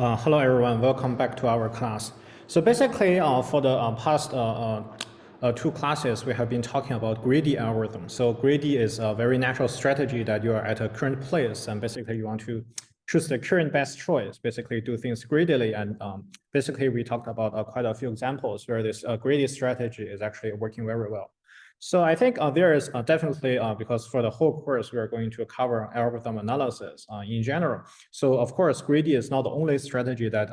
Hello everyone, welcome back to our class. So basically for the past two classes, we have been talking about greedy algorithm. So greedy is a very natural strategy that you are at a current place and basically you want to choose the current best choice, basically do things greedily. And basically we talked about quite a few examples where this greedy strategy is actually working very well. So I think there is definitely, because for the whole course, we are going to cover algorithm analysis in general. So of course, greedy is not the only strategy that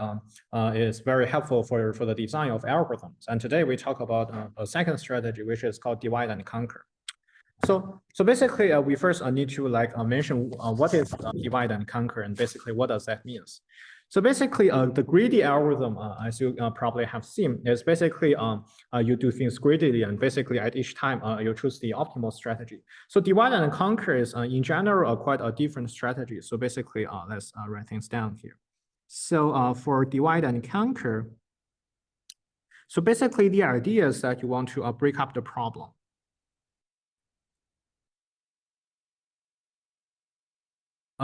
is very helpful for the design of algorithms. And today we talk about a second strategy, which is called divide and conquer. So basically, we first need to mention what is divide and conquer, and basically what does that mean. So basically, the greedy algorithm, as you probably have seen, is basically you do things greedily, and basically at each time you choose the optimal strategy. So divide and conquer is in general quite a different strategy. So basically, let's write things down here. So for divide and conquer, so basically the idea is that you want to break up the problem.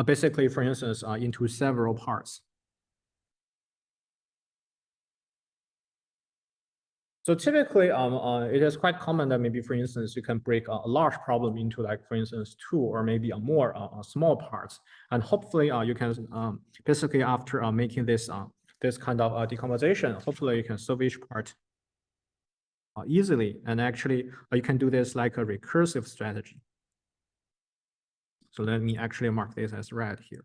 Basically, for instance, into several parts. So typically, it is quite common that maybe, for instance, you can break a large problem into, like, for instance, two or maybe a more small parts, and hopefully, you can basically after making this this kind of decomposition, hopefully you can solve each part easily, and actually you can do this like a recursive strategy. So let me actually mark this as red here.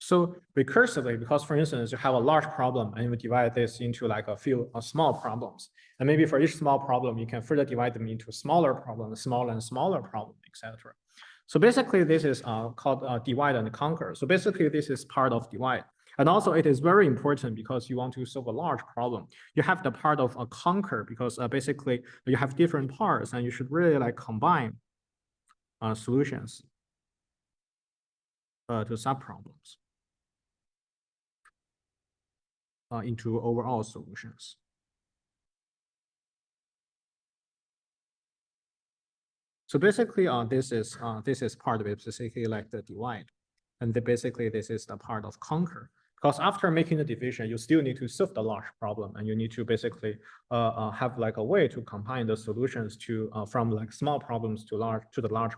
So recursively, because for instance, you have a large problem and you divide this into like a few small problems. And maybe for each small problem, you can further divide them into smaller problems, smaller and smaller problems, etc. So basically, this is called divide and conquer. So basically, this is part of divide. And also, it is very important because you want to solve a large problem. You have the part of a conquer because basically, you have different parts and you should really like combine solutions to subproblems. Into overall solutions. So basically, this is part of it, basically like the divide, and basically this is the part of conquer. Because after making the division, you still need to solve the large problem, and you need to basically have like a way to combine the solutions to from like small problems to the large.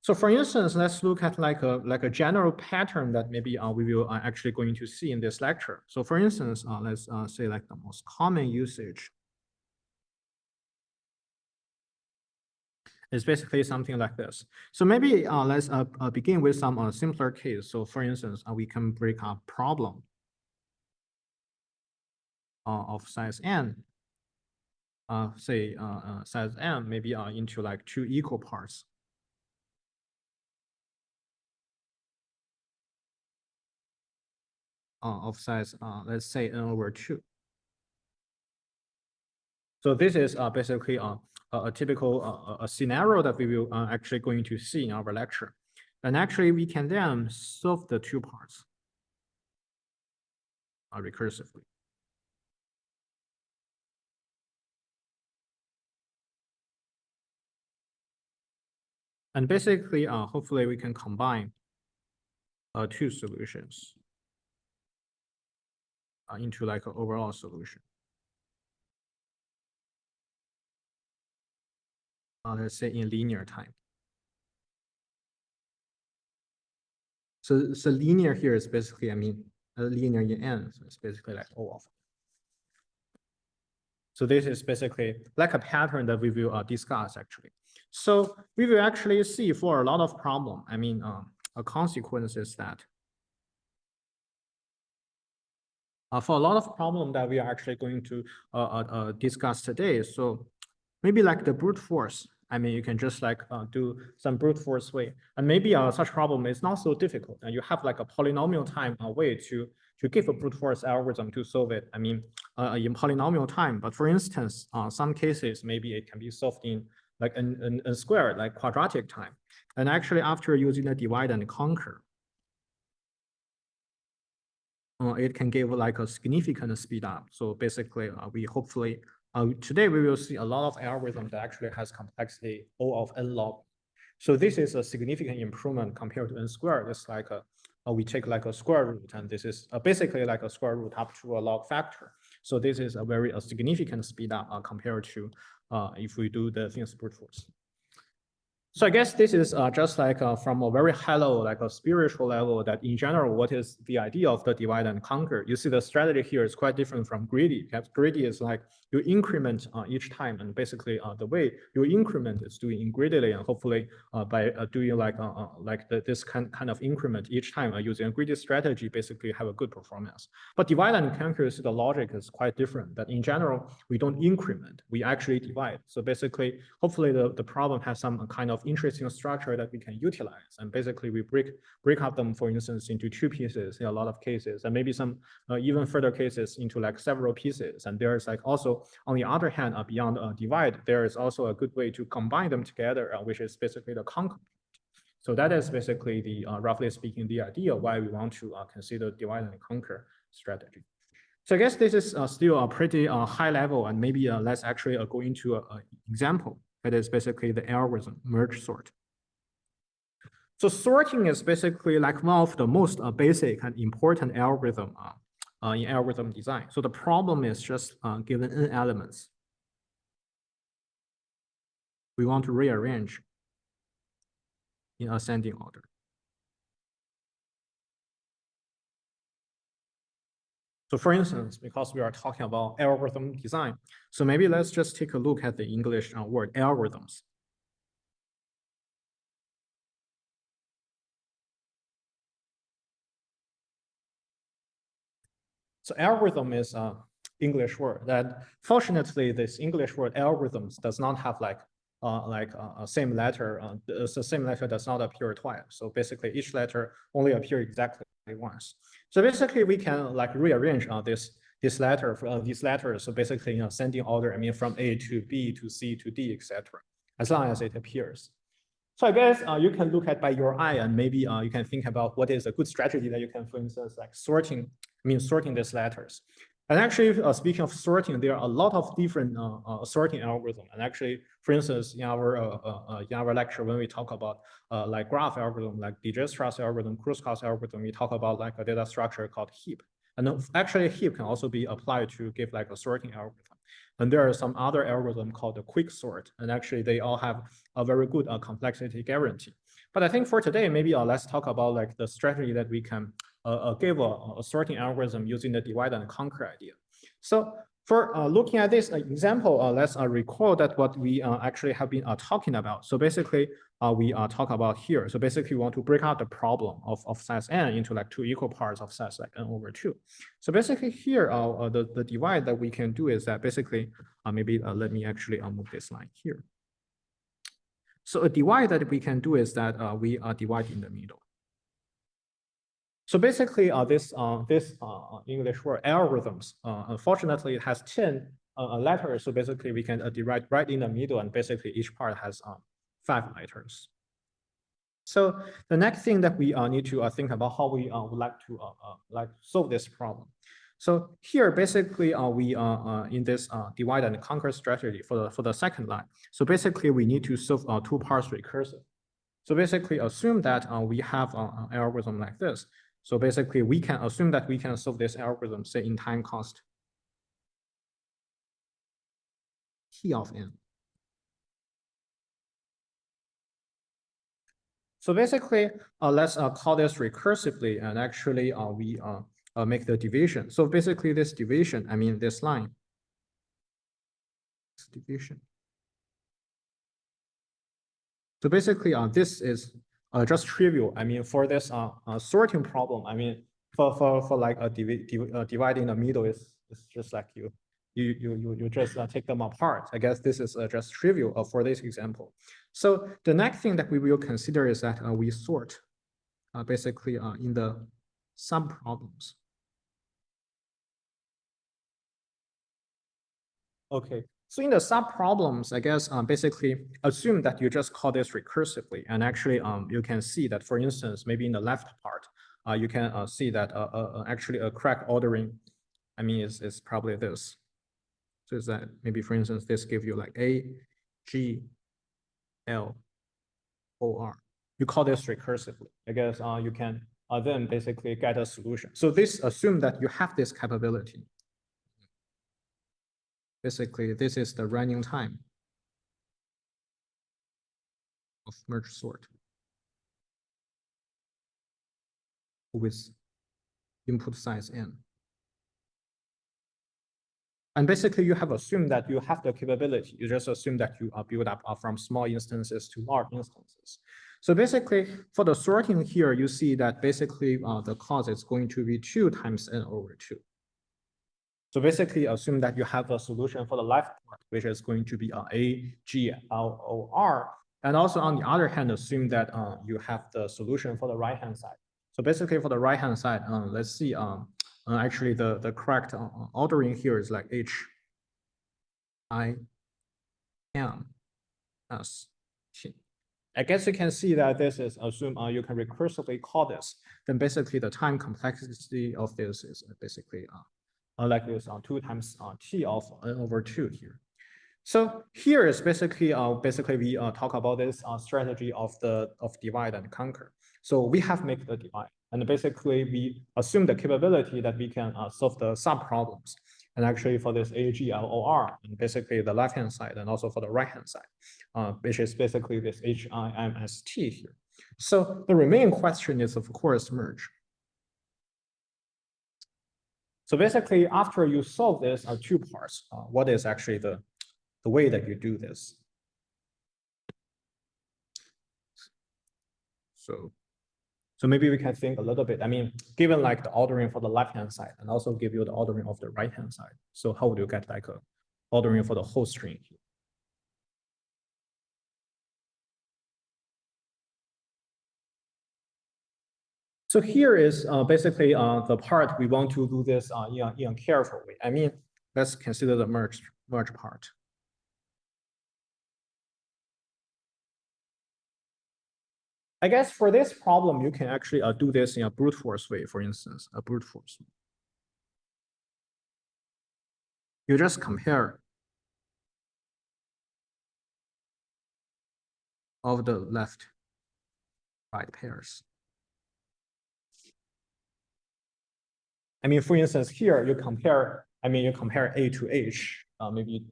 So for instance, let's look at like a general pattern that maybe we will actually going to see in this lecture. So for instance, let's say like the most common usage is basically something like this. So maybe let's begin with some simpler case. So for instance, we can break up problem of size n, say size m, maybe into like two equal parts. Of size, let's say n over 2. So this is basically a typical scenario that we will actually going to see in our lecture. And actually, we can then solve the two parts recursively. And basically, hopefully, we can combine two solutions into like an overall solution. Let's say in linear time. So linear here is basically, I mean, linear in n, so it's basically like O of. So this is basically like a pattern that we will discuss actually. So we will actually see for a lot of problem, I mean, a consequence is that for a lot of problem that we are actually going to discuss today. So maybe like the brute force. I mean, you can just like do some brute force way, and maybe such problem is not so difficult, and you have like a polynomial time way to give a brute force algorithm to solve it. I mean, in polynomial time. But for instance, some cases maybe it can be solved in like n squared, like quadratic time. And actually, after using the divide and conquer, it can give like a significant speed up. So basically, we hopefully today we will see a lot of algorithms that actually has complexity O of n log. So this is a significant improvement compared to n squared. It's like we take like a square root, and this is basically like a square root up to a log factor. So this is a very significant speed up compared to if we do the things brute force. So I guess this is just like from a very high level, like a spiritual level, that in general, what is the idea of the divide and conquer? You see the strategy here is quite different from greedy, because greedy is like you increment each time, and basically the way you increment is doing greedily, and hopefully by doing like this kind of increment each time using a greedy strategy, basically have a good performance. But divide and conquer, the logic is quite different, that in general, we don't increment, we actually divide. So basically, hopefully the problem has some kind of interesting structure that we can utilize. And basically we break up them, for instance, into two pieces in a lot of cases, and maybe some even further cases into like several pieces. And there's like also, on the other hand, beyond divide, there is also a good way to combine them together, which is basically the conquer. So that is basically the, roughly speaking, the idea why we want to consider divide and conquer strategy. So I guess this is still a pretty high level, and maybe let's actually go into an example. That is basically the algorithm merge sort. So sorting is basically like one of the most basic and important algorithm in algorithm design. So the problem is just given n elements, we want to rearrange in ascending order. So for instance, because we are talking about algorithm design, so maybe let's just take a look at the English word algorithms. So algorithm is an English word that, fortunately, this English word algorithms does not have like a same letter. The same letter does not appear twice. So basically, each letter only appears exactly once. So basically, we can like rearrange this letter for these letters. So basically, in ascending order, I mean from A to B to C to D, etc. As long as it appears. So I guess you can look at by your eye, and maybe you can think about what is a good strategy that you can, for instance, like sorting these letters. And actually, speaking of sorting, there are a lot of different sorting algorithms. And actually, for instance, in our lecture, when we talk about like graph algorithm, like Dijestra's algorithm, Kruskal's algorithm, we talk about like a data structure called heap. And actually, heap can also be applied to give like a sorting algorithm. And there are some other algorithm called the quick sort. And actually, they all have a very good complexity guarantee. But I think for today, maybe let's talk about like the strategy that we can give a sorting algorithm using the divide and conquer idea. So for looking at this example, let's recall that what we actually have been talking about. So basically, we talk about here. So basically, we want to break out the problem of size n into like two equal parts of size like n over 2. So basically here, the divide that we can do is that basically, maybe let me actually move this line here. So a divide that we can do is that we divide in the middle. So basically, this English word algorithms, unfortunately, it has 10 letters. So basically, we can divide right in the middle, and basically each part has 5 letters. So the next thing that we need to think about how we would like to solve this problem. So here, basically, we in this divide and conquer strategy for the second line. So basically, we need to solve two parts recursive. So basically, assume that we have an algorithm like this. So basically, we can assume that we can solve this algorithm, say, in time const t of n. So basically, let's call this recursively, and actually, we make the division. So basically, this division, I mean this line, this division. So basically, this is just trivial. I mean, for this sorting problem, I mean, for like a divide in the middle is just like you just take them apart. I guess this is just trivial for this example. So the next thing that we will consider is that we sort basically in the subproblems. Okay. So in the subproblems, I guess basically assume that you just call this recursively, and actually you can see that, for instance, maybe in the left part, you can see that actually a correct ordering, I mean, is probably this. So is that maybe, for instance, this give you like A, G, L, O, R. You call this recursively. I guess you can then basically get a solution. So this assume that you have this capability. Basically, this is the running time of merge sort with input size n. And basically, you have assumed that you have the capability. You just assume that you are built up from small instances to large instances. So basically, for the sorting here, you see that basically the cost is going to be 2 times n over 2. So basically, assume that you have a solution for the left part, which is going to be A, G, L, O, R. And also on the other hand, assume that you have the solution for the right-hand side. So basically, for the right-hand side, let's see. Actually, the correct ordering here is like H, I, M, S, T. I guess you can see that this is assume you can recursively call this. Then basically, the time complexity of this is basically like this 2 times T of n over 2 here. So here is basically we talk about this strategy of divide and conquer. So we have made the divide, and basically we assume the capability that we can solve the sub problems. And actually for this A, G, L, O, R, and basically the left hand side, and also for the right hand side, which is basically this H, I, M, S, T here. So the remaining question is of course merge. So basically, after you solve this 2 parts, what is actually the way that you do this? So maybe we can think a little bit. I mean, given like the ordering for the left-hand side and also give you the ordering of the right-hand side. So how would you get like a ordering for the whole string here? So here is basically the part we want to do this in a careful way. I mean, let's consider the merge part. I guess for this problem, you can actually do this in a brute force way, for instance, a brute force. You just compare of the left right pairs. I mean, for instance, here you compare, you compare A to H, maybe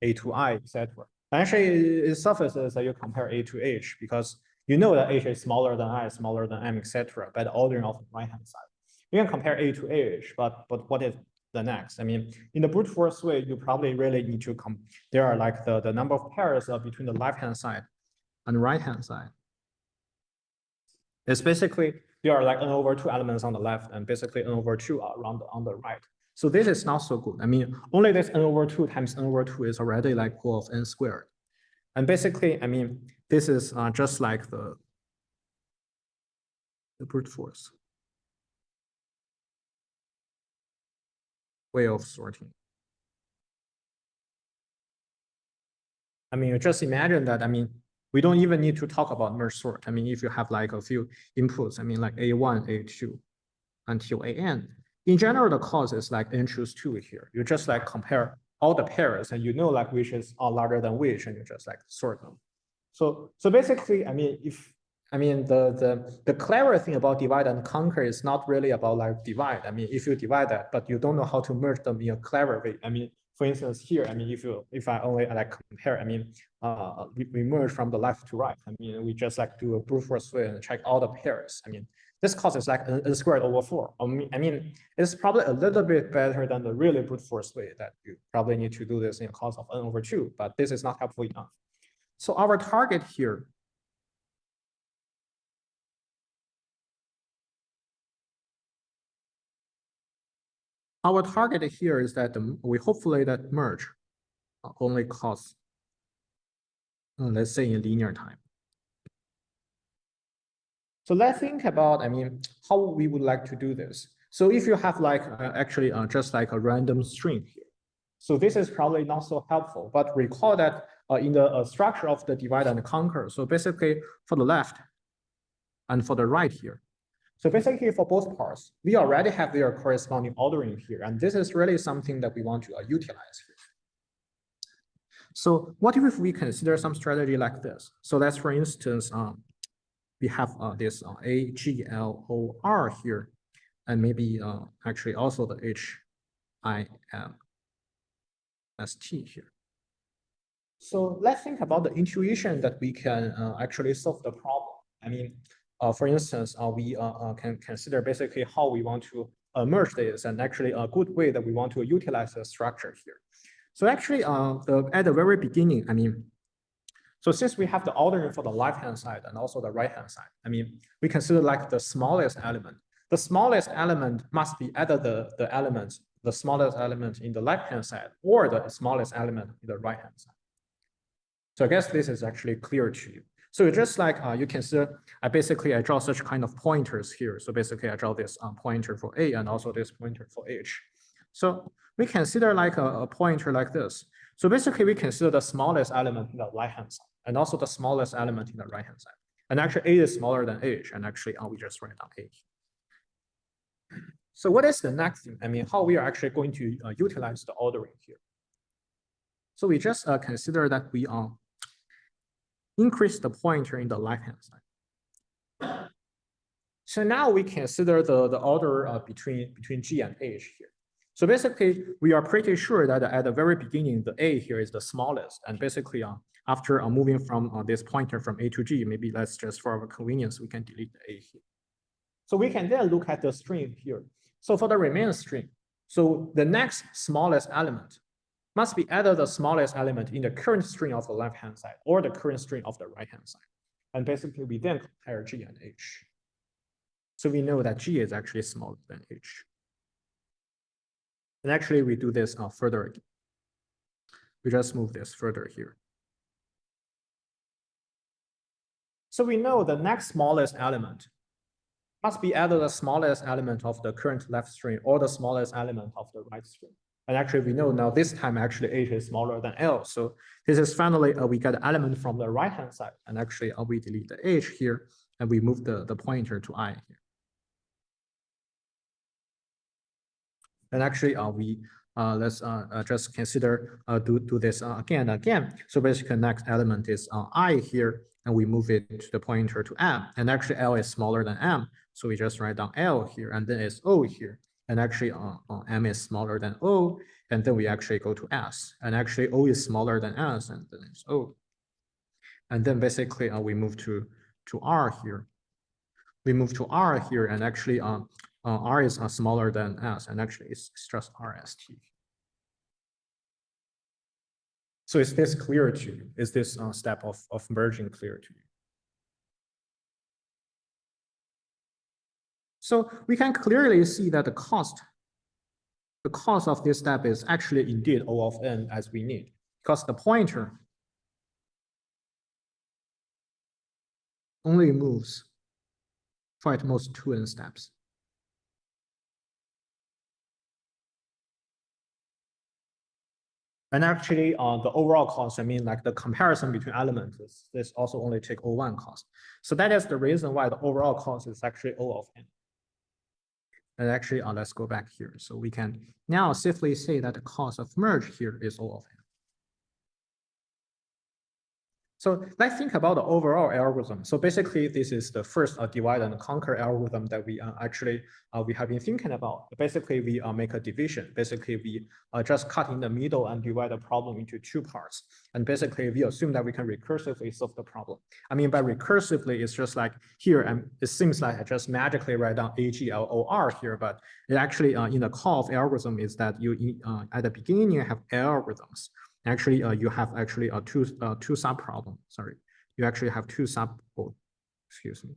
A to I, etc. Actually, it suffices that you compare A to H because you know that H is smaller than I, smaller than M, etc. by the ordering of the right-hand side. You can compare A to H, but what is the next? I mean, in the brute force way, you probably really need to there are like the number of pairs between the left-hand side and the right-hand side. It's basically, there are like n over 2 elements on the left and basically n over 2 around on the right. So this is not so good. I mean, only this n over 2 times n over 2 is already like equal of n squared. And basically, I mean, this is just like the brute force way of sorting. I mean, you just imagine that, I mean, we don't even need to talk about merge sort. I mean, if you have like a few inputs, I mean, like A1, A2 until AN, in general, the cause is like n choose 2 here. You just like compare all the pairs and you know like which is larger than which, and you just like sort them. So basically, I mean, the clever thing about divide and conquer is not really about like divide. I mean, if you divide that, but you don't know how to merge them in a clever way. I mean, for instance, here, I mean, if I only like compare, I mean, we merge from the left to right. I mean, we just like do a brute force way and check all the pairs. I mean, this causes like n squared over 4. I mean, it's probably a little bit better than the really brute force way that you probably need to do this in a cause of n over 2, but this is not helpful enough. So our target here is that we hopefully that merge only costs, let's say in linear time. So let's think about, I mean, how we would like to do this. So if you have like actually just like a random string here, so this is probably not so helpful, but recall that in the structure of the divide and conquer, so basically for the left and for the right here. So basically for both parts, we already have their corresponding ordering here, and this is really something that we want to utilize here. So what if we consider some strategy like this? So let's, for instance, we have this A, G, L, O, R here, and maybe actually also the H, I, M, S, T here. So let's think about the intuition that we can actually solve the problem. I mean, for instance, we can consider basically how we want to merge this, and actually a good way that we want to utilize the structure here. So actually, at the very beginning, I mean, so since we have the ordering for the left-hand side and also the right-hand side, I mean, we consider like the smallest element. The smallest element must be either the smallest element in the left-hand side or the smallest element in the right-hand side. So I guess this is actually clear to you. So just like you consider, I draw such kind of pointers here. So basically I draw this pointer for A and also this pointer for H. So we consider like a pointer like this. So basically we consider the smallest element in the right-hand side and also the smallest element in the right-hand side. And actually A is smaller than H, and actually we just write down A. So what is the next thing? I mean, how we are actually going to utilize the ordering here. So we just consider that we increase the pointer in the left-hand side. So now we consider the order between G and H here. So basically, we are pretty sure that at the very beginning, the A here is the smallest. And basically, after moving from this pointer from A to G, maybe let's just for our convenience, we can delete the A here. So we can then look at the string here. So for the remaining string, so the next smallest element must be either the smallest element in the current string of the left-hand side or the current string of the right-hand side. And basically, we then compare G and H. So we know that G is actually smaller than H. And actually, we do this further again. We just move this further here. So we know the next smallest element must be either the smallest element of the current left string or the smallest element of the right string. And actually, we know now this time actually H is smaller than L. So this is finally, we get an element from the right-hand side. And actually, we delete the H here, and we move the pointer to I here. And actually, let's just consider do this again and again. So basically, next element is I here, and we move it to the pointer to M. And actually, L is smaller than M. So we just write down L here, and then it's O here. And actually, M is smaller than O, and then we actually go to S. And actually, O is smaller than S, and then it's O. And then basically, we move to R here. We move to R here, and actually, R is smaller than S, and actually, it's just RST. So is this clear to you? Is this step of merging clear to you? So we can clearly see that the cost of this step is actually indeed O of n as we need, because the pointer only moves for at most 2n steps. And actually, the overall cost, I mean, like the comparison between elements is also only take O1 cost. So that is the reason why the overall cost is actually O of n. And actually, let's go back here. So we can now safely say that the cost of merge here is O of n. So let's think about the overall algorithm. So basically, this is the first divide and conquer algorithm that we we have been thinking about. Basically, we make a division. Basically, we just cut in the middle and divide the problem into two parts. And basically, we assume that we can recursively solve the problem. I mean, by recursively, it's just like here, and it seems like I just magically write down AGLOR here, but it actually in the call of algorithm is that you at the beginning you have algorithms. Actually, you have actually two sub problem. Sorry, you actually have two sub. Oh, excuse me.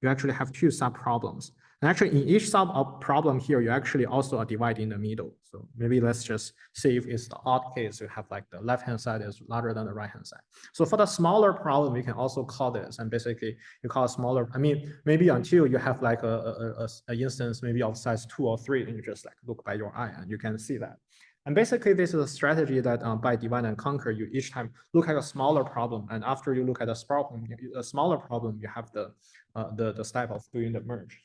You actually have two sub problems. And actually, in each sub problem here, you actually also divide in the middle. So maybe let's just see if it's the odd case. You have like the left hand side is larger than the right hand side. So for the smaller problem, we can also call this, and basically you call smaller. I mean, maybe until you have like a instance maybe of size 2 or 3, and you just like look by your eye and you can see that. And basically, this is a strategy that by divide and conquer, you each time look at a smaller problem, and after you look at a smaller problem, you have the step of doing the merge.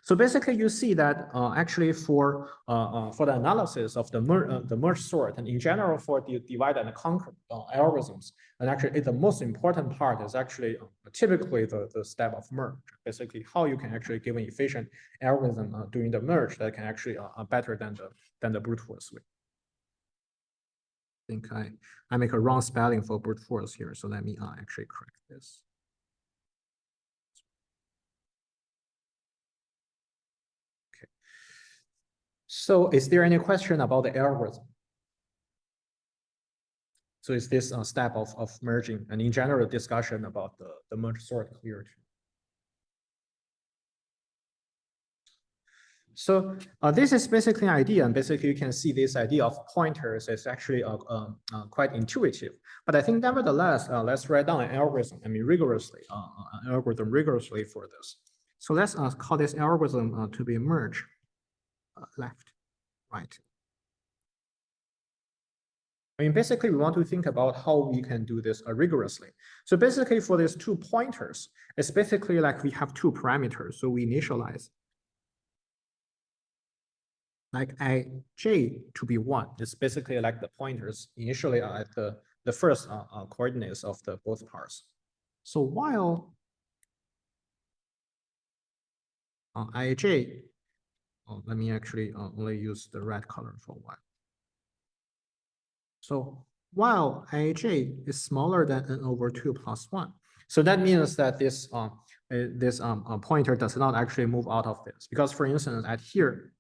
So basically, you see that actually for the analysis of the merge sort, and in general for the divide and conquer algorithms, and actually the most important part is actually typically the step of merge. Basically, how you can actually give an efficient algorithm doing the merge that can actually better than the brute force way. I think I make a wrong spelling for brute force here, so let me actually correct this. Okay. So is there any question about the algorithm? So is this a step of merging, and in general discussion about the merge sort clear too? So this is basically an idea, and basically you can see this idea of pointers is actually quite intuitive. But I think nevertheless, let's write down an algorithm. I mean, rigorously, an algorithm rigorously for this. So let's call this algorithm to be merge left, right. I mean, basically, we want to think about how we can do this rigorously. So basically, for these two pointers, it's basically like we have two parameters. So we initialize like ij to be 1. It's basically like the pointers initially are at the first coordinates of the both parts. So while ij, let me actually only use the red color for one. So while ij is smaller than n over 2 plus 1. So that means that this pointer does not actually move out of this, because for instance, at here,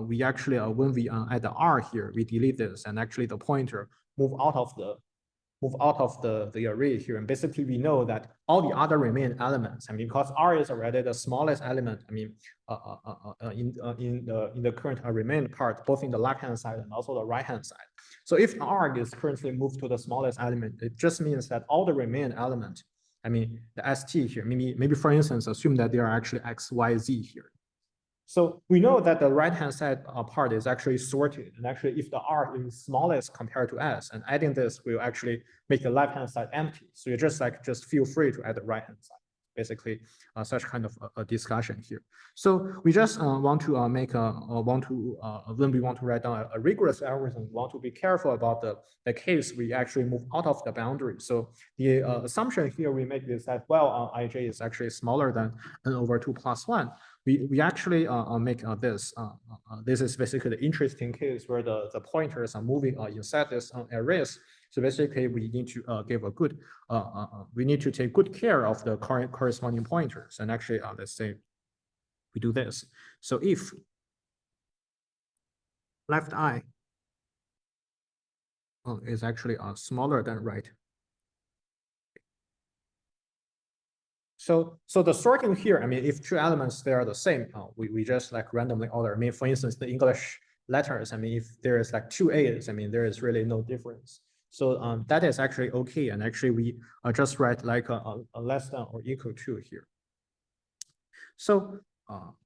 we actually when we add the r here, we delete this, and actually the pointer move out of the array here. And basically, we know that all the other remaining elements, and because r is already the smallest element, I mean, in the current remaining part, both in the left-hand side and also the right-hand side. So if r is currently moved to the smallest element, it just means that all the remaining element, I mean, the st here, maybe for instance, assume that there are actually x, y, z here. So we know that the right-hand side part is actually sorted. And actually, if the r is smallest compared to s, and adding this will actually make the left-hand side empty. So you just feel free to add the right-hand side. Basically, such kind of a discussion here. So we just want to when we want to write down a rigorous algorithm, we want to be careful about the case we actually move out of the boundary. So the assumption here we make is that, well, ij is actually smaller than n over 2 plus 1. We actually make this. This is basically the interesting case where the pointers are moving inside this arrays. So basically, we need to give a good, we need to take good care of the corresponding pointers. And actually, let's say we do this. So if left eye is actually smaller than right. So the sorting here, I mean, if two elements, they are the same, we just like randomly order. I mean, for instance, the English letters, I mean, if there is like two A's, I mean, there is really no difference. So that is actually okay. And actually we just write like a less than or equal to here. So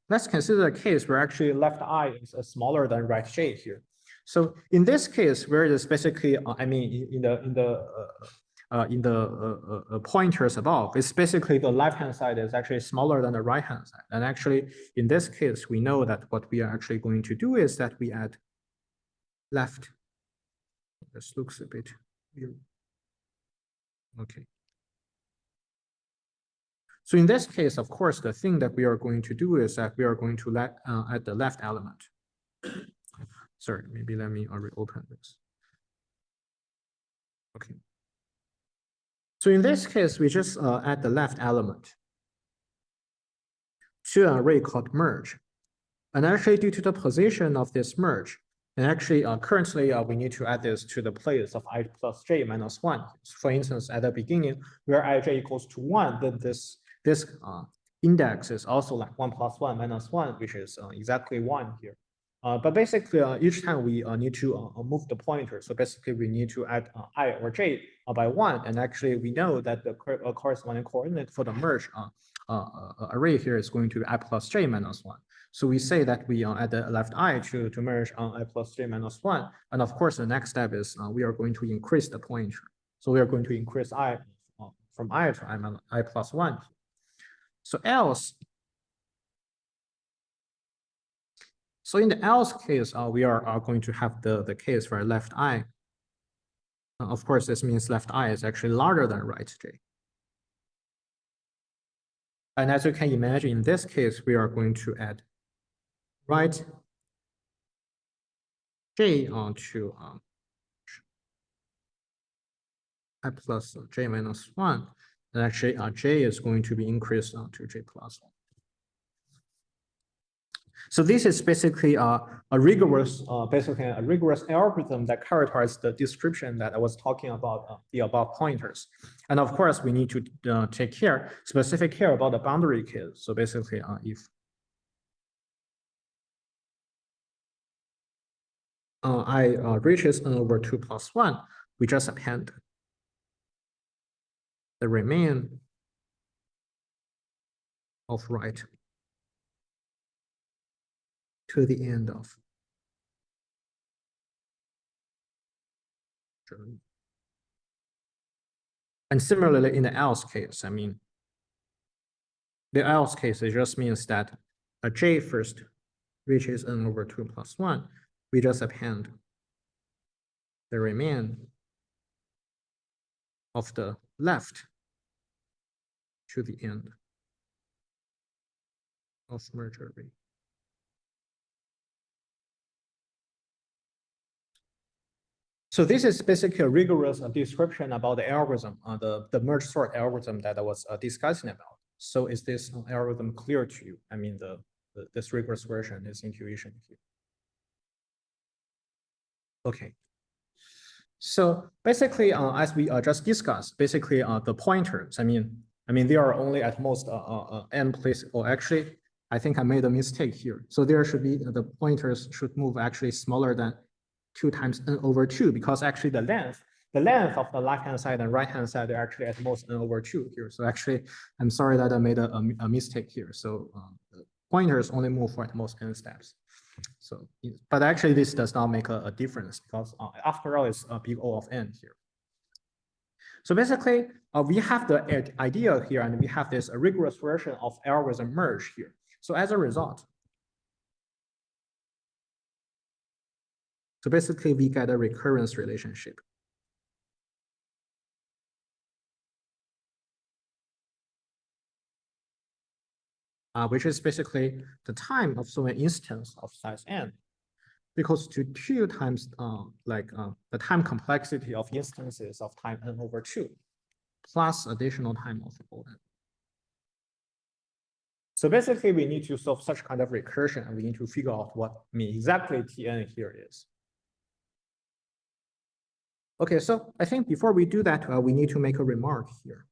let's consider a case where actually left eye is smaller than right j here. So in this case, where it is basically, I mean, in the pointers above, it's basically the left-hand side is actually smaller than the right-hand side. And actually, in this case, we know that what we are actually going to do is that we add left. This looks a bit weird. Okay. So in this case, of course, the thing that we are going to do is that we are going to add the left element. Sorry, maybe let me reopen this. Okay. So in this case, we just add the left element to an array called merge. And actually, due to the position of this merge, and actually currently we need to add this to the place of I plus j minus 1. For instance, at the beginning, where ij equals to 1, then this index is also like 1 plus 1 minus 1, which is exactly 1 here. But basically, each time we need to move the pointer. So basically, we need to add I or j by 1. And actually, we know that the corresponding coordinate for the merge array here is going to be I plus j minus 1. So we say that we add the left I to merge on I plus j minus 1. And of course, the next step is we are going to increase the pointer. So we are going to increase I from I to I plus 1. So else, So in the else case, we are going to have the case where left I. Of course, this means left I is actually larger than right j. And as you can imagine, in this case, we are going to add right j onto I plus j minus 1. And actually, j is going to be increased to j plus 1. So this is basically a rigorous algorithm that characterizes the description that I was talking about, the above pointers. And of course, we need to take specific care about the boundary case. So basically, if I reaches n over 2 plus 1, we just append the remain of right to the end of journey. And similarly, in the else case, I mean, the else case, it just means that a j first reaches n over 2 plus 1. We just append the remain of the left to the end of merger rate. So this is basically a rigorous description about the algorithm, the merge sort algorithm that I was discussing about. So is this algorithm clear to you? I mean, this rigorous version, this intuition here. Okay. So basically, as we just discussed, basically the pointers. I mean, they are only at most n places. Or actually, I think I made a mistake here. So there should be the pointers should move actually smaller than 2 times n over 2, because actually the length of the left-hand side and right-hand side are actually at most n over 2 here. So actually, I'm sorry that I made a mistake here. So the pointers only move for at most n steps. So, but actually this does not make a difference, because after all, it's a big O of n here. So basically, we have the idea here, and we have this rigorous version of algorithm merge here. So as a result, so basically we get a recurrence relationship. Which is basically the time of so an instance of size n equals to 2 times the time complexity of instances of time n over 2 plus additional time of O n. So basically, we need to solve such kind of recursion, and we need to figure out what exactly Tn here is. Okay, so I think before we do that, we need to make a remark here.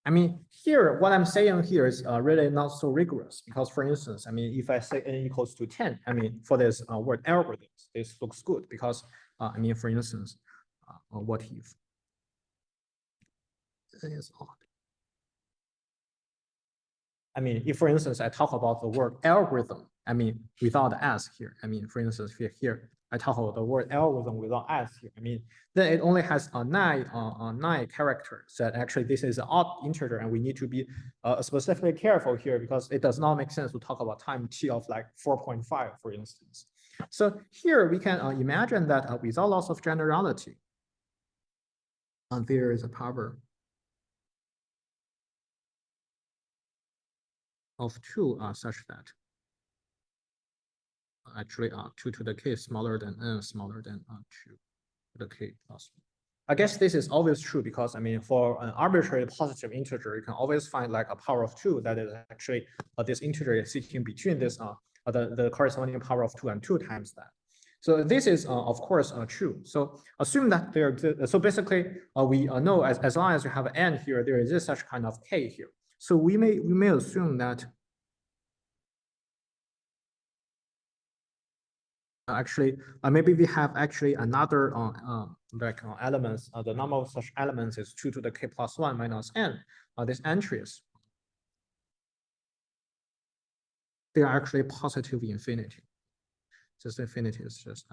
I mean, here, what I'm saying here is really not so rigorous, because for instance, I mean, if I say n equals to 10, I mean, for this word algorithms, this looks good, because I mean, for instance, what if n is odd? I mean, if for instance, I talk about the word algorithm, I mean, without the s here, I mean, for instance, here, I talk about the word algorithm without s here, I mean, then it only has nine characters. That actually this is an odd integer, and we need to be specifically careful here, because it does not make sense to talk about time t of like 4.5, for instance. So here we can imagine that without loss of generality, there is a power of 2 such that actually 2 to the k smaller than n smaller than 2 to the k plus 1. I guess this is always true, because I mean, for an arbitrary positive integer, you can always find like a power of 2 that is actually this integer is sitting between this the corresponding power of 2 and 2 times that. So this is of course true. So assume that there exists. So basically, we know as long as you have n here, there is such kind of k here. So we may assume that actually maybe we have actually another elements. The number of such elements is 2 to the k plus 1 minus n. These entries, they are actually positive infinity. This infinity is just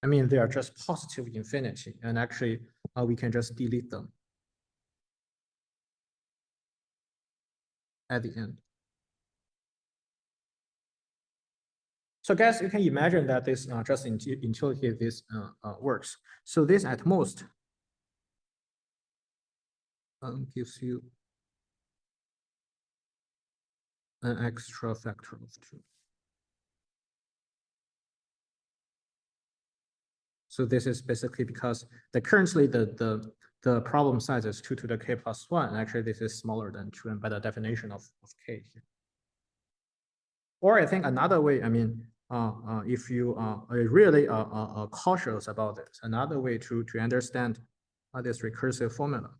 I mean, they are just positive infinity, and actually we can just delete them at the end. So guys, you can imagine that this just until here this works. So this at most gives you an extra factor of 2. So this is basically because currently the problem size is 2 to the k plus 1. And actually, this is smaller than 2 and by the definition of k here. Or I think another way, I mean, if you are really cautious about this, another way to understand this recursive formula.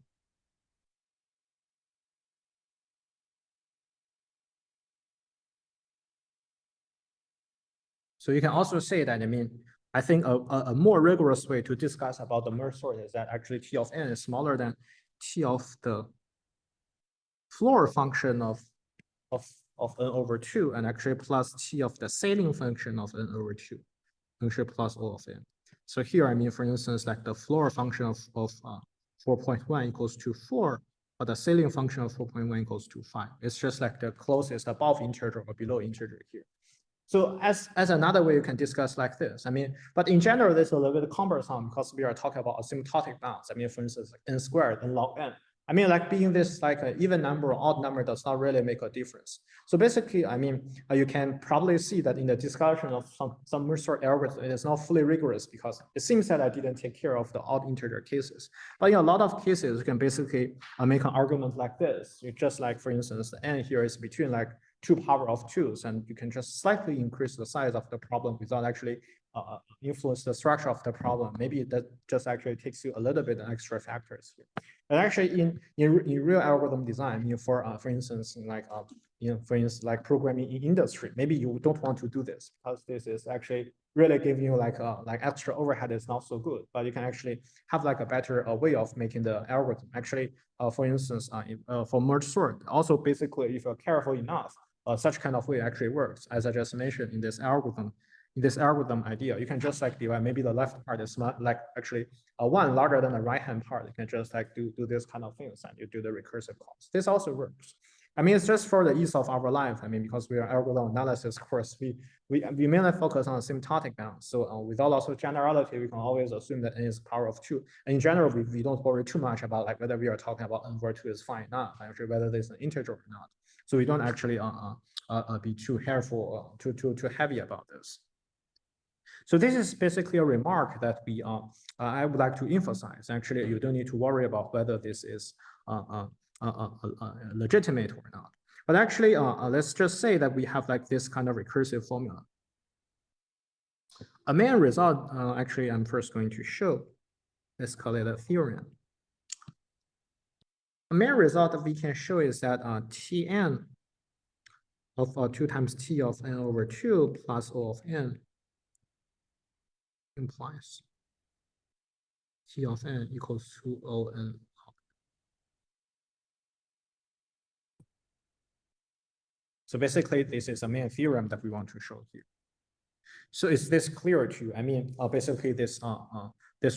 So you can also say that, I mean, I think a more rigorous way to discuss about the Mergesort is that actually T of n is smaller than T of the floor function of n over 2, and actually plus T of the ceiling function of n over 2, actually plus O of n. So here, I mean, for instance, like the floor function of 4.1 equals to 4, but the ceiling function of 4.1 equals to 5. It's just like the closest above integer or below integer here. So as another way you can discuss like this, I mean, but in general, this is a little bit cumbersome because we are talking about asymptotic bounds. I mean, for instance, like n squared and log n. I mean, like being this like an even number or odd number does not really make a difference. So basically, I mean, you can probably see that in the discussion of some Mergesort algorithm, it is not fully rigorous because it seems that I didn't take care of the odd integer cases. But in a lot of cases, you can basically make an argument like this. You just like, for instance, the n here is between like 2 power of 2s, and you can just slightly increase the size of the problem without actually influence the structure of the problem. Maybe that just actually takes you a little bit of extra factors here. And actually, in real algorithm design, you know, for instance, like for instance, like programming in industry, maybe you don't want to do this because this is actually really giving you like extra overhead is not so good. But you can actually have like a better way of making the algorithm. Actually, for instance, for Mergesort, also basically, if you're careful enough, such kind of way actually works. As I just mentioned in this algorithm idea, you can just like divide, maybe the left part is not like actually 1 larger than the right hand part. You can just like do this kind of things and you do the recursive calls. This also works. I mean, it's just for the ease of our life. I mean, because we are algorithm analysis course, we mainly focus on asymptotic bounds. So without loss of generality, we can always assume that n is power of 2. And in general, we don't worry too much about like whether we are talking about n over 2 is fine or not, actually whether there's an integer or not. So we don't actually be too careful, too heavy about this. So this is basically a remark that I would like to emphasize. Actually, you don't need to worry about whether this is legitimate or not. But actually, let's just say that we have like this kind of recursive formula. A main result, actually, I'm first going to show. Let's call it a theorem. A main result that we can show is that Tn of 2 times T of n over 2 plus O of n implies T of n equals to O n. So basically, this is a main theorem that we want to show here. So is this clear to you? I mean, basically this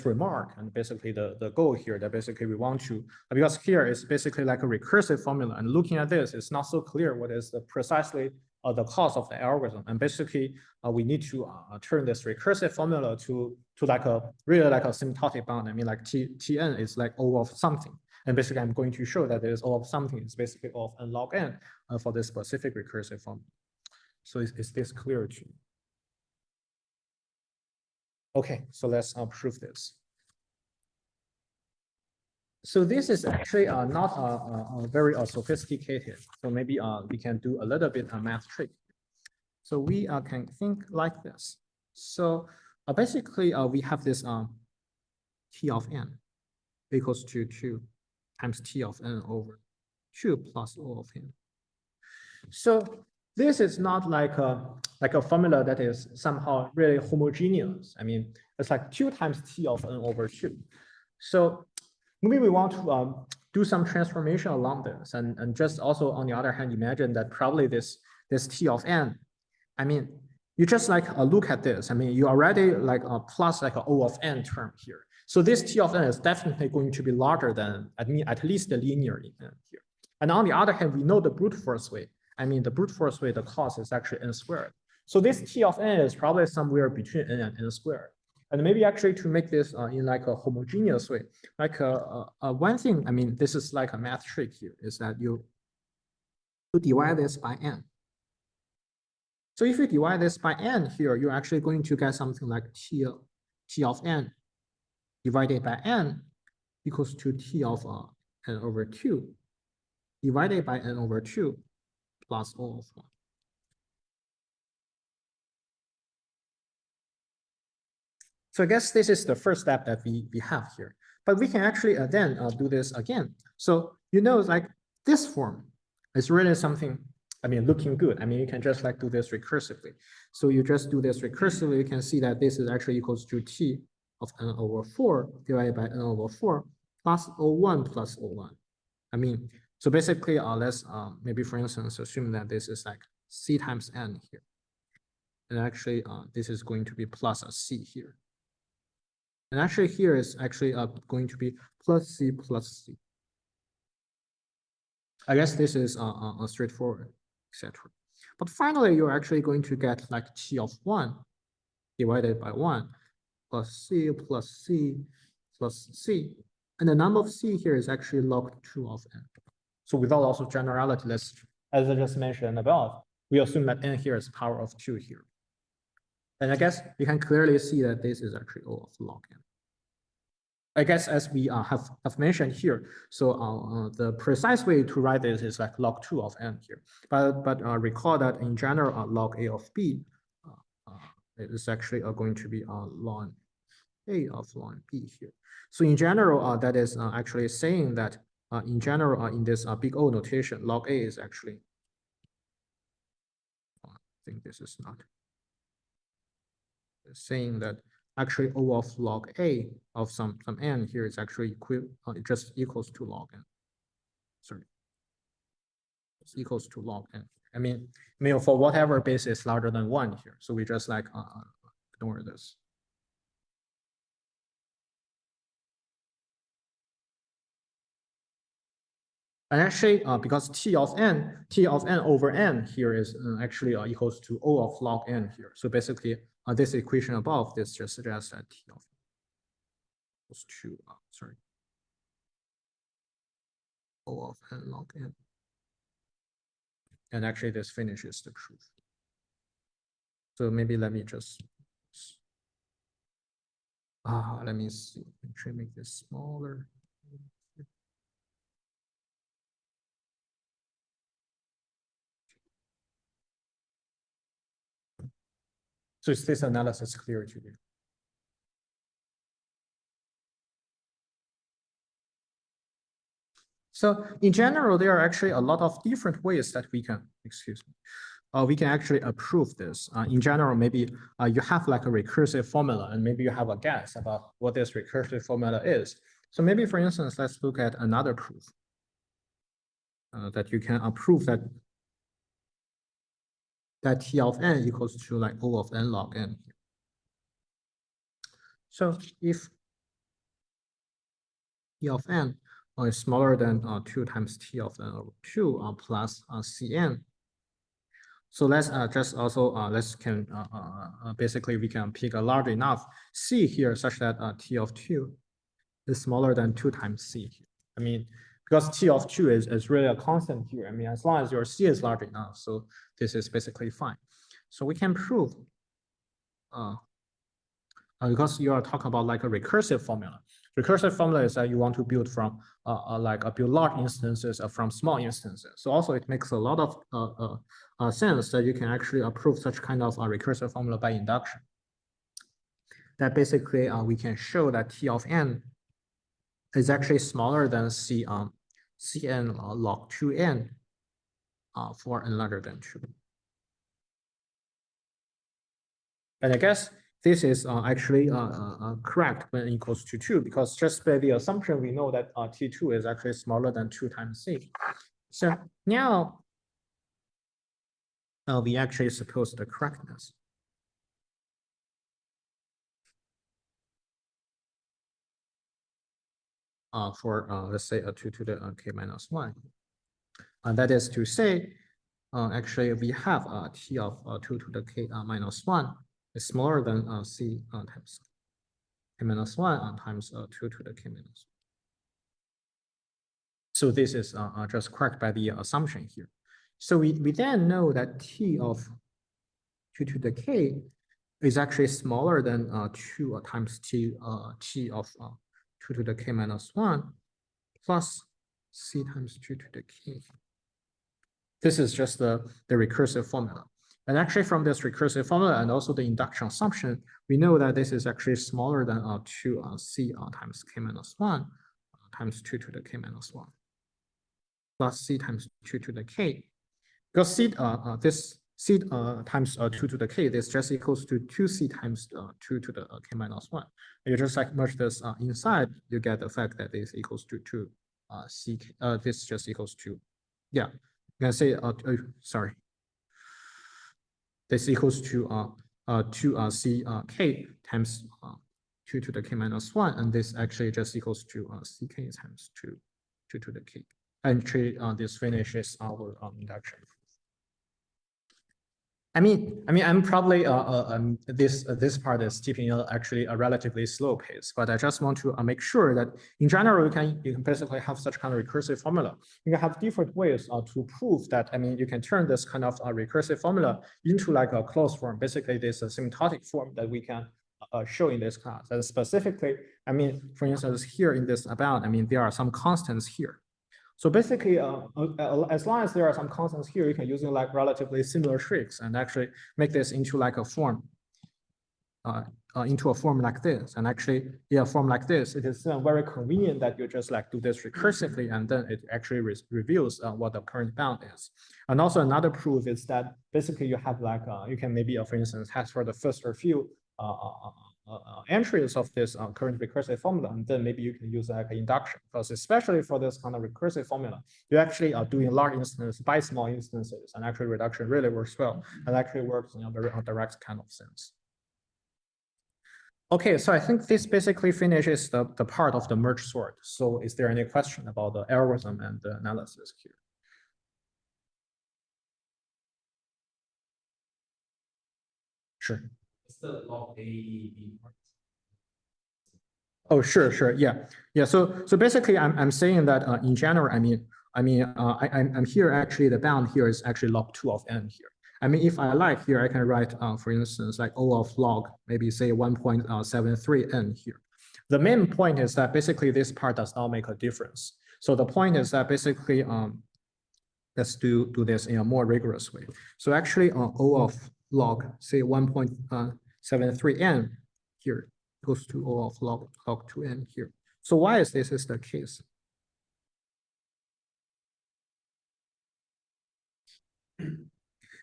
remark and basically the goal here that basically we want to, because here is basically like a recursive formula, and looking at this, it's not so clear what is precisely the cause of the algorithm. And basically, we need to turn this recursive formula to like a really like a asymptotic bound. I mean, like Tn is like O of something. And basically, I'm going to show that there is O of something is basically O of n log n for this specific recursive formula. So is this clear to you? Okay, so let's prove this. So this is actually not very sophisticated. So maybe we can do a little bit of math trick. So we can think like this. So basically, we have this T of n equals to 2 times T of n over 2 plus O of n. So this is not like a formula that is somehow really homogeneous. I mean, it's like 2 times T of n over 2. So maybe we want to do some transformation along this, and just also on the other hand, imagine that probably this T of n, I mean, you just like look at this. I mean, you already like plus like a O of n term here. So this T of n is definitely going to be larger than at least the linear in n here. And on the other hand, we know the brute force way. I mean, the brute force way, the cost is actually n squared. So this T of n is probably somewhere between n and n squared. And maybe actually to make this in like a homogeneous way, like one thing, I mean, this is like a math trick here, is that you divide this by n. So if you divide this by n here, you're actually going to get something like T of n divided by n equals to T of n over 2 divided by n over 2 plus O of 1. So I guess this is the first step that we have here. But we can actually then do this again. So you know, like this form is really something, I mean, looking good. I mean, you can just like do this recursively. So you just do this recursively, you can see that this is actually equals to T of n over 4 divided by n over 4 plus O1 plus O1. I mean, so basically, let's maybe for instance, assume that this is like C times n here. And actually, this is going to be plus a C here. And actually here is actually going to be plus C plus C. I guess this is straightforward, etc. But finally, you're actually going to get like T of 1 divided by 1 plus C plus C plus C. And the number of C here is actually log 2 of n. So without loss of generality, let's, as I just mentioned above, we assume that n here is power of 2 here. And I guess you can clearly see that this is actually O of log n. I guess as we have mentioned here, so the precise way to write this is like log 2 of n here. But recall that in general, log a of b is actually going to be log a of log b here. So in general, that is actually saying that in general, in this big O notation, log a is actually, I think this is not saying that actually O of log a of some n here is actually just equals to log n. Sorry, it's equals to log n. I mean for whatever base is larger than 1 here. So we just like ignore this. And actually, because T of n over n here is actually equals to O of log n here. So basically, this equation above this just suggests that T of equals to, sorry, O of n log n. And actually, this finishes the truth. So maybe let me just, let me see, try to make this smaller. So is this analysis clear to you? So in general, there are actually a lot of different ways that we can, we can actually approve this. In general, maybe you have like a recursive formula and maybe you have a guess about what this recursive formula is. So maybe for instance, let's look at another proof that you can approve that T of n equals to like O of n log n. So if T of n is smaller than 2 times T of n over 2 plus Cn. So let's just also basically we can pick a large enough C here such that T of 2 is smaller than 2 times C here. I mean, because T of 2 is really a constant here. I mean, as long as your C is large enough, so this is basically fine. So we can prove because you are talking about like a recursive formula. Recursive formula is that you want to build from build large instances from small instances. So also it makes a lot of sense that you can actually approve such kind of recursive formula by induction. That basically we can show that T of n is actually smaller than Cn log 2n for n larger than 2. And I guess this is actually correct when n equals to 2, because just by the assumption, we know that T2 is actually smaller than 2 times C. So now we actually suppose the correctness. For let's say 2 to the k minus 1. And that is to say actually we have t of 2 to the k minus 1 is smaller than c times k minus 1 times 2 to the k minus 1. So this is just correct by the assumption here. So we then know that t of 2 to the k is actually smaller than 2 times t of 2 to the k minus 1 plus c times 2 to the k. This is just the recursive formula. And actually from this recursive formula and also the induction assumption, we know that this is actually smaller than 2 c times k minus 1 times 2 to the k minus 1 plus c times 2 to the k. Because c, this c times 2 to the k, this just equals to 2c times 2 to the k minus 1. You just like merge this inside, you get the fact that this equals to 2 ck. This just equals to, yeah, you can say, sorry. This equals to 2 ck times 2 to the k minus 1, and this actually just equals to ck times 2 to the k. And this finishes our induction. I mean, I'm probably this part is keeping actually a relatively slow pace, but I just want to make sure that in general you can basically have such kind of recursive formula. You can have different ways to prove that. I mean, you can turn this kind of recursive formula into like a closed form. Basically, this asymptotic form that we can show in this class. And specifically, I mean, for instance, here in this about, I mean, there are some constants here. So basically, as long as there are some constants here, you can use like relatively similar tricks and actually make this into like a form, into a form like this. And actually, in a form like this, it is very convenient that you just like do this recursively, and then it actually reveals what the current bound is. And also another proof is that basically you have like you can maybe, for instance, test for the first or few entries of this current recursive formula, and then maybe you can use like an induction, because especially for this kind of recursive formula, you actually are doing large instances by small instances, and actually reduction really works well, and actually works in a very direct kind of sense. Okay, so I think this basically finishes the part of the merge sort. So is there any question about the algorithm and the analysis here? Sure. The log A part. Oh, sure, yeah. So basically, I'm saying that in general, I'm here actually the bound here is actually log 2 of n here. I mean, if I like here, I can write, for instance, like O of log, maybe say 1.73 n here. The main point is that basically this part does not make a difference. So the point is that basically, let's do this in a more rigorous way. So actually, O of log, say 1.73 n here goes to O of log 2n here. So why is this is the case?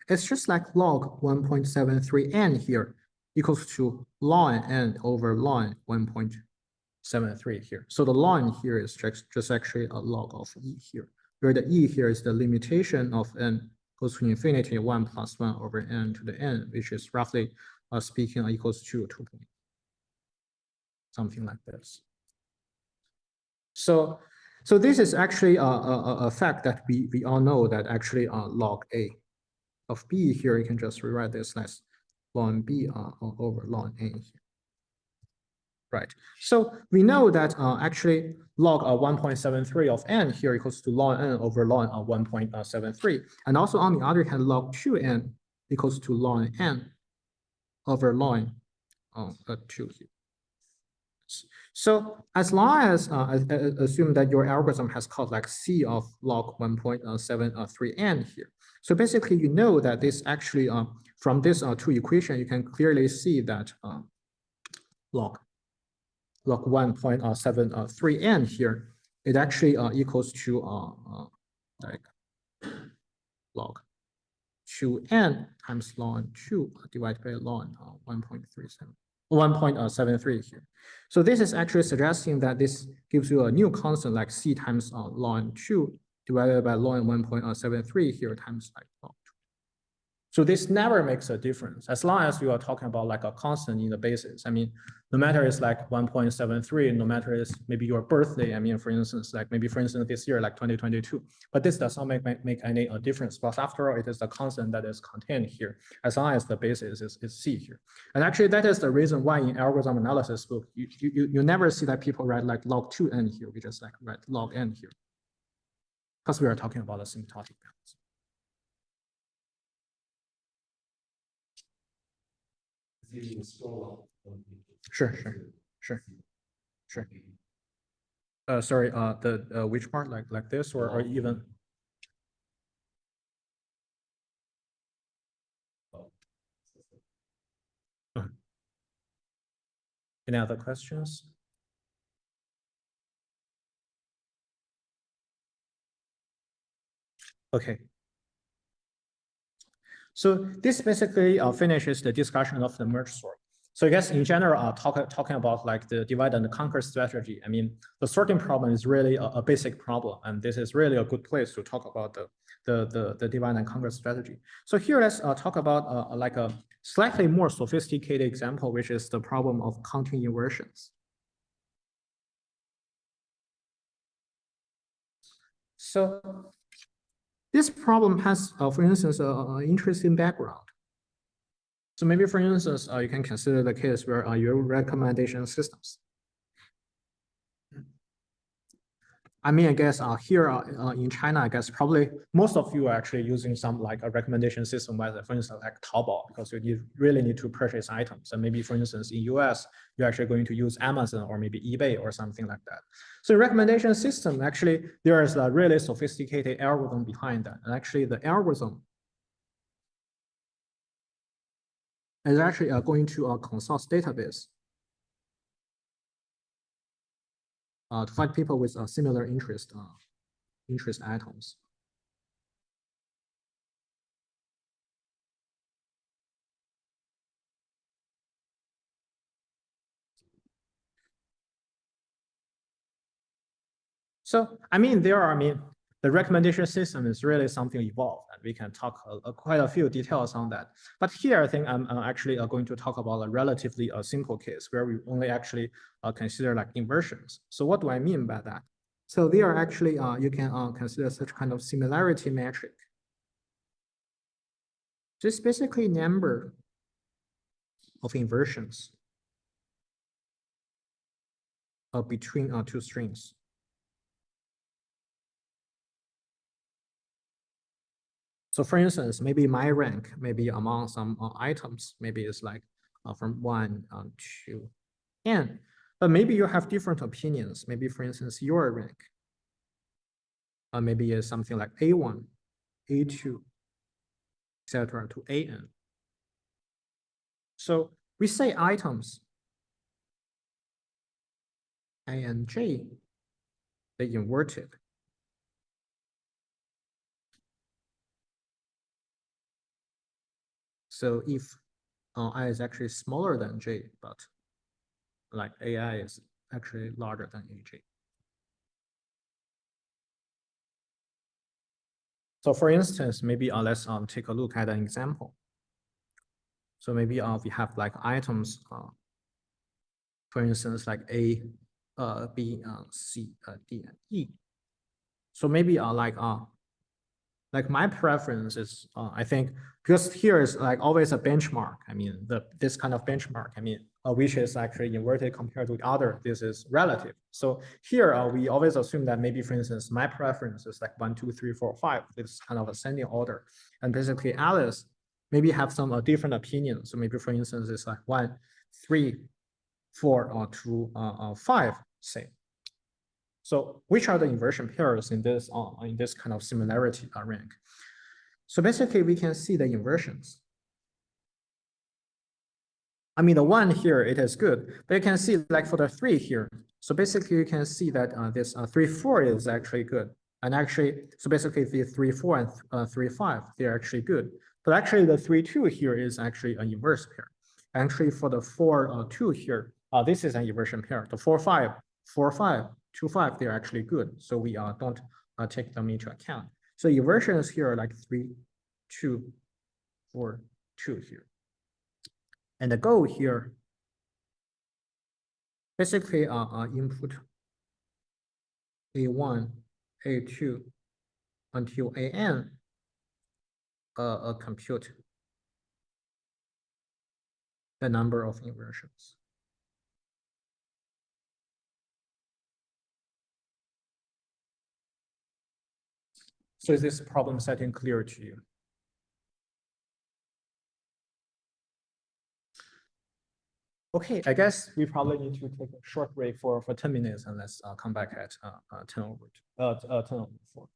It's just like log 1.73 n here equals to ln n over ln 1.73 here. So the ln here is just actually a log of e here, where the e here is the limitation of n goes to infinity 1 plus 1 over n to the n, which is roughly speaking equals to 2. Something like this. So this is actually a fact that we all know, that actually log a of b here, you can just rewrite this as ln b over ln a here. Right. So we know that actually log 1.73 of n here equals to ln n over ln 1.73. And also on the other hand, log 2n equals to ln n over ln 2 here. So as long as assume that your algorithm has called like c of log 1.73 n here. So basically, you know that this actually from this two equation, you can clearly see that log 1.73 n here, it actually equals to like log 2n times ln 2 divided by ln 1.73 here. So this is actually suggesting that this gives you a new constant like c times ln 2 divided by ln 1.73 here times like log 2. So this never makes a difference as long as you are talking about like a constant in the basis. I mean, no matter it's like 1.73, no matter it's maybe your birthday. I mean, for instance, like maybe for instance this year, like 2022, but this does not make any difference because after all, it is the constant that is contained here as long as the basis is C here. And actually that is the reason why in algorithm analysis book, you never see that people write like log 2n here. We just like write log n here because we are talking about asymptotic balance. Sure. Sorry, which part, like this or even? Any other questions? Okay. So this basically finishes the discussion of the merge sort. So I guess in general, talking about like the divide and conquer strategy, I mean, the sorting problem is really a basic problem. And this is really a good place to talk about the divide and conquer strategy. So here, let's talk about like a slightly more sophisticated example, which is the problem of counting inversions. So this problem has, for instance, an interesting background. So maybe, for instance, you can consider the case where your recommendation systems. I mean, I guess here in China, I guess probably most of you are actually using some like a recommendation system, whether for instance like Taobao, because you really need to purchase items. And maybe for instance in US, you're actually going to use Amazon or maybe eBay or something like that. So recommendation system, actually, there is a really sophisticated algorithm behind that. And actually the algorithm is actually going to consult database to find people with similar interest items. So, I mean, the recommendation system is really something evolved, and we can talk quite a few details on that. But here, I think I'm actually going to talk about a relatively simple case where we only actually consider like inversions. So what do I mean by that? So there are actually, you can consider such kind of similarity metric. Just basically number of inversions between two strings. So for instance, maybe my rank, maybe among some items, maybe it's like from 1 to n, but maybe you have different opinions. Maybe for instance, your rank, maybe is something like A1, A2, etc. to AN. So we say items A and J, they inverted. So if I is actually smaller than J, but like AI is actually larger than AJ. So for instance, maybe let's take a look at an example. So maybe we have like items, for instance, like A, B, C, D, and E. So maybe like my preference is, I think, because here is like always a benchmark. I mean, this kind of benchmark, I mean, which is actually inverted compared to the other, this is relative. So here we always assume that maybe, for instance, my preference is like 1, 2, 3, 4, 5, this kind of ascending order. And basically Alice maybe have some different opinions. So maybe, for instance, it's like 1, 3, 4, or 2, 5, say. So which are the inversion pairs in this kind of similarity rank? So basically we can see the inversions. I mean, the 1 here, it is good, but you can see like for the 3 here. So basically you can see that this 3, 4 is actually good. And actually, so basically the 3, 4 and 3, 5, they're actually good. But actually the 3, 2 here is actually an inverse pair. Actually for the 4, 2 here, this is an inversion pair. The 4, 5, 4, 5, 2, 5, they're actually good. So we don't take them into account. So inversions here are like 3, 2, or 2 here. And the goal here, basically input A1, A2 until AN compute the number of inversions. So is this problem setting clear to you? Okay, I guess we probably need to take a short break for 10 minutes and let's come back at 10 over 4.